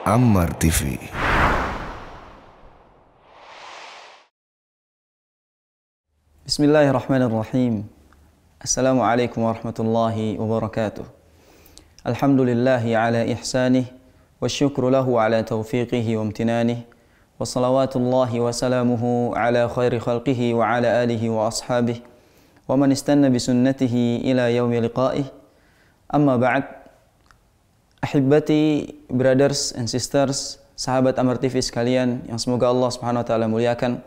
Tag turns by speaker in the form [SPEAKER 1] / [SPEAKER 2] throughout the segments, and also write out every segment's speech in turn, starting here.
[SPEAKER 1] Ammar TV.
[SPEAKER 2] Bismillahirrahmanirrahim. Assalamualaikum warahmatullahi wabarakatuh. Alhamdulillahi ala ihsanih, wa syukru lahu ala taufiqihi wa amtinanih, wa salawatullahi wa salamuhu ala khairi khalqihi wa ala alihi wa ashabih, wa man istanna bisunnatihi ila yaumi liqa'ih. Amma ba'd. Ahibbati, brothers and sisters, sahabat Ammar TV sekalian yang semoga Allah Subhanahu wa taala muliakan.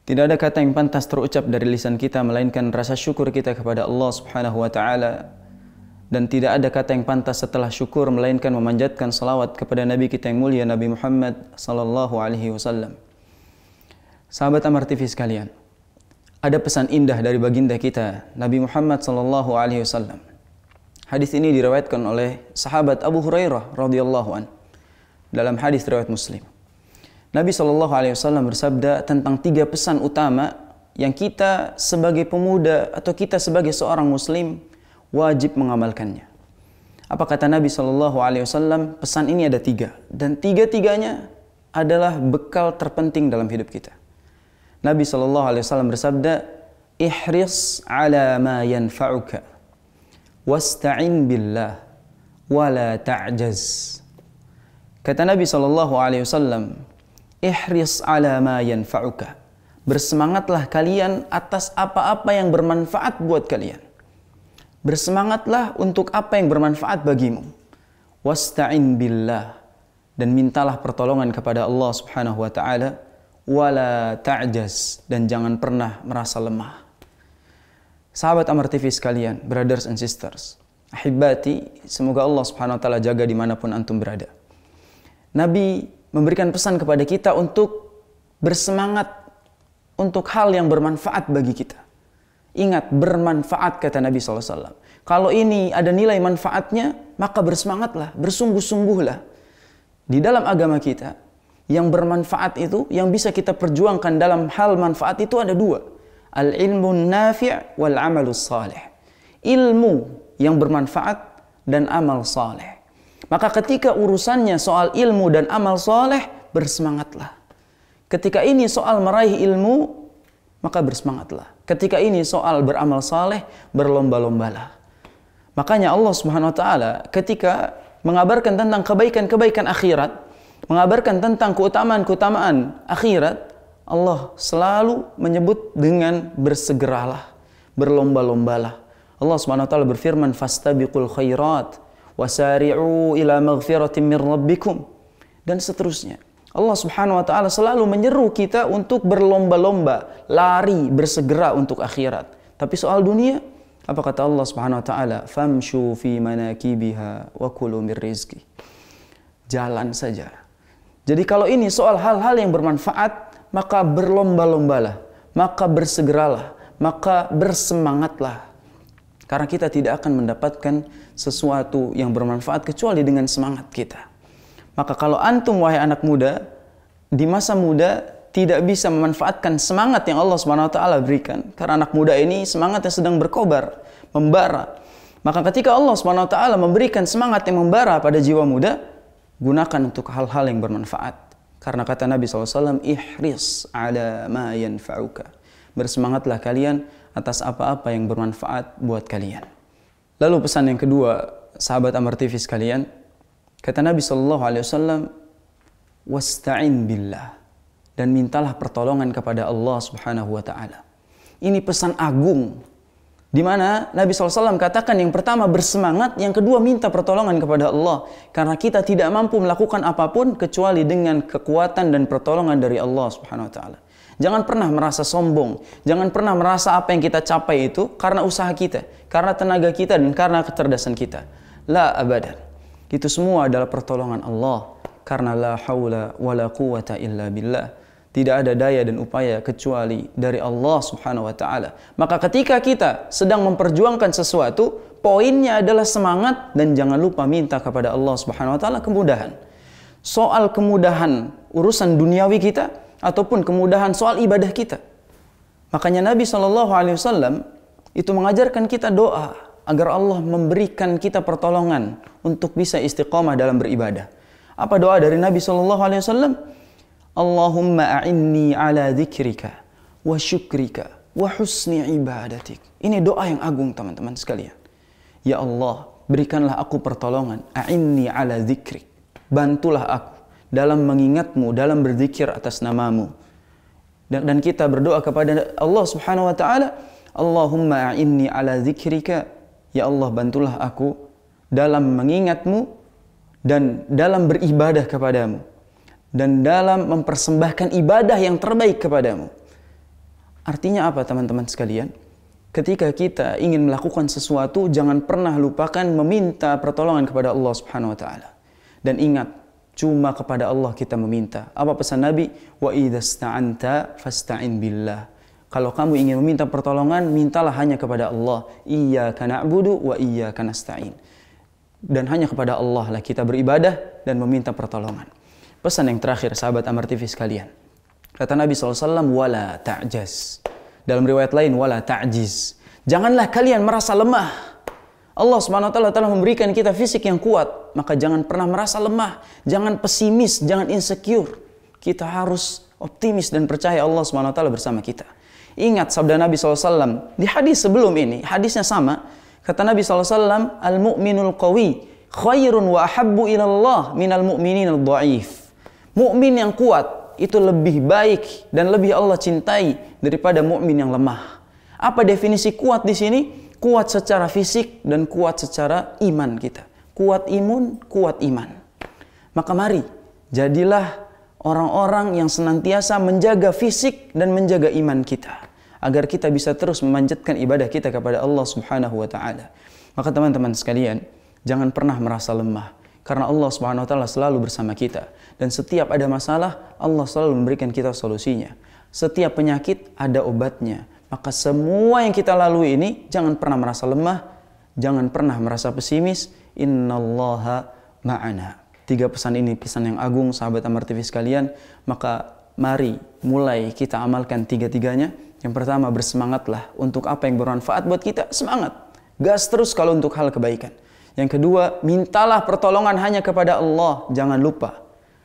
[SPEAKER 2] Tidak ada kata yang pantas terucap dari lisan kita melainkan rasa syukur kita kepada Allah Subhanahu wa taala, dan tidak ada kata yang pantas setelah syukur melainkan memanjatkan salawat kepada Nabi kita yang mulia, Nabi Muhammad sallallahu alaihi wasallam. Sahabat Ammar TV sekalian, ada pesan indah dari baginda kita Nabi Muhammad sallallahu alaihi wasallam. Hadis ini diriwayatkan oleh sahabat Abu Hurairah radhiyallahu an dalam hadis riwayat Muslim. Nabi SAW bersabda tentang 3 pesan utama yang kita sebagai pemuda atau kita sebagai seorang muslim wajib mengamalkannya. Apa kata Nabi SAW? Pesan ini ada 3 dan 3-tiganya adalah bekal terpenting dalam hidup kita. Nabi SAW bersabda, ihris ala ma yanfa'uka wasta'in billah wala ta'jaz. Kata Nabi SAW, ihris ala ma yanfa'uka. Bersemangatlah kalian atas apa-apa yang bermanfaat buat kalian. Bersemangatlah untuk apa yang bermanfaat bagimu. Wasta'in billah. Dan mintalah pertolongan kepada Allah Subhanahu wa taala. Wala ta'jaz. Dan jangan pernah merasa lemah. Sahabat Ammar TV sekalian, brothers and sisters, ahibbati, semoga Allah Subhanahu wa taala jaga dimanapun antum berada. Nabi memberikan pesan kepada kita untuk bersemangat untuk hal yang bermanfaat bagi kita. Ingat, bermanfaat kata Nabi SAW. Kalau ini ada nilai manfaatnya, maka bersemangatlah, bersungguh-sungguhlah. Di dalam agama kita, yang bermanfaat itu, yang bisa kita perjuangkan dalam hal manfaat itu ada 2. Al-ilmu nafi' wal amalus salih. Ilmu yang bermanfaat dan amal saleh. Maka ketika urusannya soal ilmu dan amal soleh, bersemangatlah. Ketika ini soal meraih ilmu, maka bersemangatlah. Ketika ini soal beramal soleh, berlomba-lombalah. Makanya Allah Subhanahu wa taala ketika mengabarkan tentang kebaikan-kebaikan akhirat, mengabarkan tentang keutamaan-keutamaan akhirat, Allah selalu menyebut dengan bersegeralah, berlomba-lombalah. Allah Subhanahu wa taala berfirman, fastabiqul khairat wasari'u ila maghfiratin min rabbikum, dan seterusnya. Allah Subhanahu wa taala selalu menyeru kita untuk berlomba-lomba, lari, bersegera untuk akhirat. Tapi soal dunia, apa kata Allah Subhanahu wa taala? Famshu fi manakibiha wa kulu mir rizqi. Jalan saja. Jadi kalau ini soal hal-hal yang bermanfaat, maka berlomba-lombalah, maka bersegeralah, maka bersemangatlah. Karena kita tidak akan mendapatkan sesuatu yang bermanfaat kecuali dengan semangat kita. Maka kalau antum wahai anak muda, di masa muda tidak bisa memanfaatkan semangat yang Allah Subhanahu wa taala berikan, karena anak muda ini semangatnya sedang berkobar, membara. Maka ketika Allah Subhanahu wa taala memberikan semangat yang membara pada jiwa muda, gunakan untuk hal-hal yang bermanfaat. Karena kata Nabi SAW, ihris ala ma yanfa'uka. Bersemangatlah kalian atas apa-apa yang bermanfaat buat kalian. Lalu pesan yang kedua, sahabat Ammar TV sekalian, kata Nabi SAW, wasta'in billah, dan mintalah pertolongan kepada Allah Subhanahu wa taala. Ini pesan agung, di mana Nabi SAW katakan yang pertama bersemangat, yang kedua minta pertolongan kepada Allah, karena kita tidak mampu melakukan apapun kecuali dengan kekuatan dan pertolongan dari Allah Subhanahu wa taala. Jangan pernah merasa sombong. Jangan pernah merasa apa yang kita capai itu karena usaha kita, karena tenaga kita, dan karena kecerdasan kita. La abadan. Itu semua adalah pertolongan Allah. Karena la haula wa la quwata illa billah. Tidak ada daya dan upaya kecuali dari Allah Subhanahu wa taala. Maka ketika kita sedang memperjuangkan sesuatu, poinnya adalah semangat, dan jangan lupa minta kepada Allah Subhanahu wa taala kemudahan. Soal kemudahan urusan duniawi kita ataupun kemudahan soal ibadah kita. Makanya Nabi SAW itu mengajarkan kita doa agar Allah memberikan kita pertolongan untuk bisa istiqamah dalam beribadah. Apa doa dari Nabi SAW? Allahumma a'inni ala dzikrika wa syukrika wa husni ibadatik. Ini doa yang agung teman-teman sekalian. Ya Allah, berikanlah aku pertolongan. A'inni ala dzikrik. Bantulah aku dalam mengingatmu, dalam berzikir atas namamu. Dan kita berdoa kepada Allah Subhanahu wa taala, Allahumma a'inni ala dzikrika. Ya Allah, bantulah aku dalam mengingatmu dan dalam beribadah kepadamu dan dalam mempersembahkan ibadah yang terbaik kepadamu. Artinya apa teman-teman sekalian? Ketika kita ingin melakukan sesuatu, jangan pernah lupakan meminta pertolongan kepada Allah Subhanahu wa taala. Dan ingat, cuma kepada Allah kita meminta. Apa pesan Nabi? Wa idza sta'anta fasta'in billah. Kalau kamu ingin meminta pertolongan, mintalah hanya kepada Allah. Iyyaka na'budu wa iyyaka nasta'in. Dan hanya kepada Allah lah kita beribadah dan meminta pertolongan. Pesan yang terakhir, sahabat Amar TV sekalian. Kata Nabi SAW, wala ta'jaz. Dalam riwayat lain, wala ta'jiz. Janganlah kalian merasa lemah. Allah SWT telah memberikan kita fisik yang kuat. Maka jangan pernah merasa lemah. Jangan pesimis, jangan insecure. Kita harus optimis dan percaya Allah SWT bersama kita. Ingat sabda Nabi SAW. Di hadis sebelum ini, hadisnya sama. Kata Nabi SAW, al-mu'minul qawi khairun wa ahabbu ilallah minal mu'minin al-dha'if. Mukmin yang kuat itu lebih baik dan lebih Allah cintai daripada mukmin yang lemah. Apa definisi kuat di sini? Kuat secara fisik dan kuat secara iman kita. Kuat imun, kuat iman. Maka mari jadilah orang-orang yang senantiasa menjaga fisik dan menjaga iman kita agar kita bisa terus memanjatkan ibadah kita kepada Allah Subhanahu wa taala. Maka teman-teman sekalian, jangan pernah merasa lemah. Karena Allah Subhanahu wa taala selalu bersama kita. Dan setiap ada masalah, Allah selalu memberikan kita solusinya. Setiap penyakit ada obatnya. Maka semua yang kita lalui ini, jangan pernah merasa lemah, jangan pernah merasa pesimis. Innallaha ma'ana. 3 pesan ini pesan yang agung sahabat Amar TV sekalian. Maka mari mulai kita amalkan 3-tiganya. Yang pertama, bersemangatlah untuk apa yang bermanfaat buat kita. Semangat. Gas terus kalau untuk hal kebaikan. Yang kedua, mintalah pertolongan hanya kepada Allah. Jangan lupa.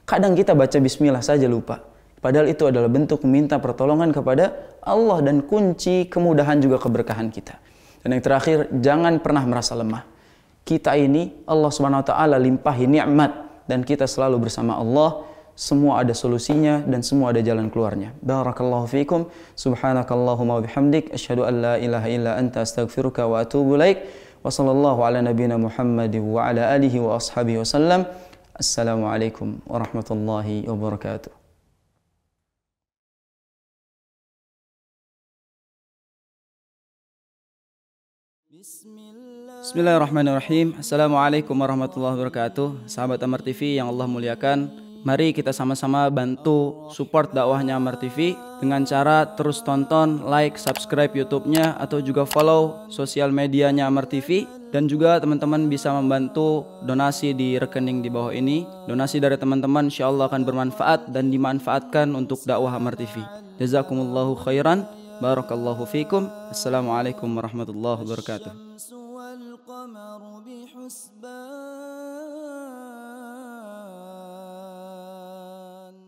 [SPEAKER 2] Kadang kita baca bismillah saja lupa. Padahal itu adalah bentuk meminta pertolongan kepada Allah dan kunci kemudahan juga keberkahan kita. Dan yang terakhir, jangan pernah merasa lemah. Kita ini Allah Subhanahu wa taala limpahi nikmat dan kita selalu bersama Allah. Semua ada solusinya dan semua ada jalan keluarnya. Barakallahu fiikum. Subhanakallahumma wa bihamdik asyhadu an la ilaha illa anta astaghfiruka wa atubu ilaik. Wa sallallahu ala nabiyyina Muhammad wa ala alihi wa ashabihi wasallam. Assalamualaikum warahmatullahi wabarakatuh. Bismillahirrahmanirrahim. Assalamualaikum warahmatullahi wabarakatuh. Sahabat Amar TV yang Allah muliakan, mari kita sama-sama bantu support dakwahnya Amar TV dengan cara terus tonton, like, subscribe YouTube-nya atau juga follow sosial medianya Amar TV. Dan juga teman-teman bisa membantu donasi di rekening di bawah ini. Donasi dari teman-teman insyaallah akan bermanfaat dan dimanfaatkan untuk dakwah Amar TV. Jazakumullahu khairan. Barakallahu fikum. Assalamualaikum warahmatullahi wabarakatuh.